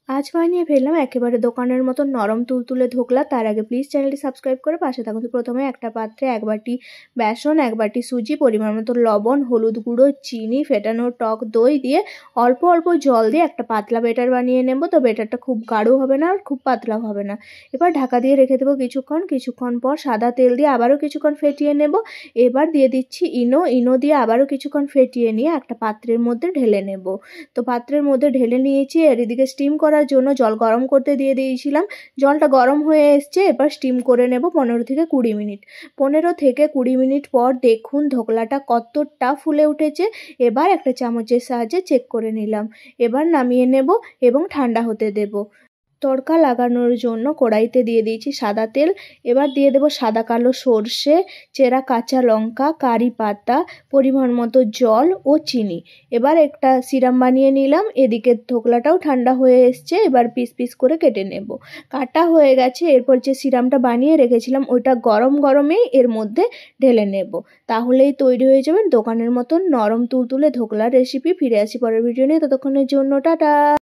আজ বানিয়ে ফেললাম একেবারে দোকানের মতো নরম তুলতুলে ধোকলা। তার আগে প্লিজ চ্যানেলটি সাবস্ক্রাইব করে পাশে থাকুন। প্রথমে একটা পাত্রে 1 বাটি বেসন, 1 বাটি সুজি, পরিমাণ মতো লবণ, হলুদ গুঁড়ো, চিনি, ফেটানো টক দই দিয়ে অল্প অল্প জল দিয়ে একটা পাতলা ব্যাটার বানিয়ে নেব। তো ব্যাটারটা খুব গাঢ় হবে না আর খুব পাতলাও হবে না। এবার ঢাকা দিয়ে রেখে দেবো কিছুক্ষণ পর সাদা তেল দিয়ে আবারও কিছুক্ষণ ফেটিয়ে নেব। এবার দিয়ে দিচ্ছি ইনো দিয়ে আবারও কিছুক্ষণ ফেটিয়ে নিয়ে একটা পাত্রের মধ্যে ঢেলে নেব। তো পাত্রের মধ্যে ঢেলে নিয়েছি। আর এদিকে স্টিম করার জন্য জল গরম করতে দিয়ে দিয়েছিলাম। জলটা গরম হয়ে এসছে। এবার স্টিম করে নেব 15 থেকে 20 মিনিট। 15 থেকে 20 মিনিট পর দেখুন ধোকলাটা কতটা ফুলে উঠেছে। এবার একটা চামচের সাহায্যে চেক করে নিলাম। এবার নামিয়ে নেব এবং ঠান্ডা হতে দেব। তড়কা লাগানোর জন্য কড়াইতে দিয়ে দিয়েছি সাদা তেল। এবার দিয়ে দেব সাদা কালো সর্ষে, চেরা কাঁচা লঙ্কা, কারি পাতা, পরিমাণ মতো জল ও চিনি। এবার একটা সিরাম বানিয়ে নিলাম। এদিকে ধোকলাটাও ঠান্ডা হয়ে এসছে। এবার পিস পিস করে কেটে নেব। কাটা হয়ে গেছে। এরপর যে সিরামটা বানিয়ে রেখেছিলাম ওইটা গরম গরমেই এর মধ্যে ঢেলে নেব। তাহলেই তৈরি হয়ে যাবে দোকানের মতন নরম তুলতুলে ধোকলার রেসিপি। ফিরে আসি পরের ভিডিও নিয়ে। ততক্ষণের জন্য টাটা।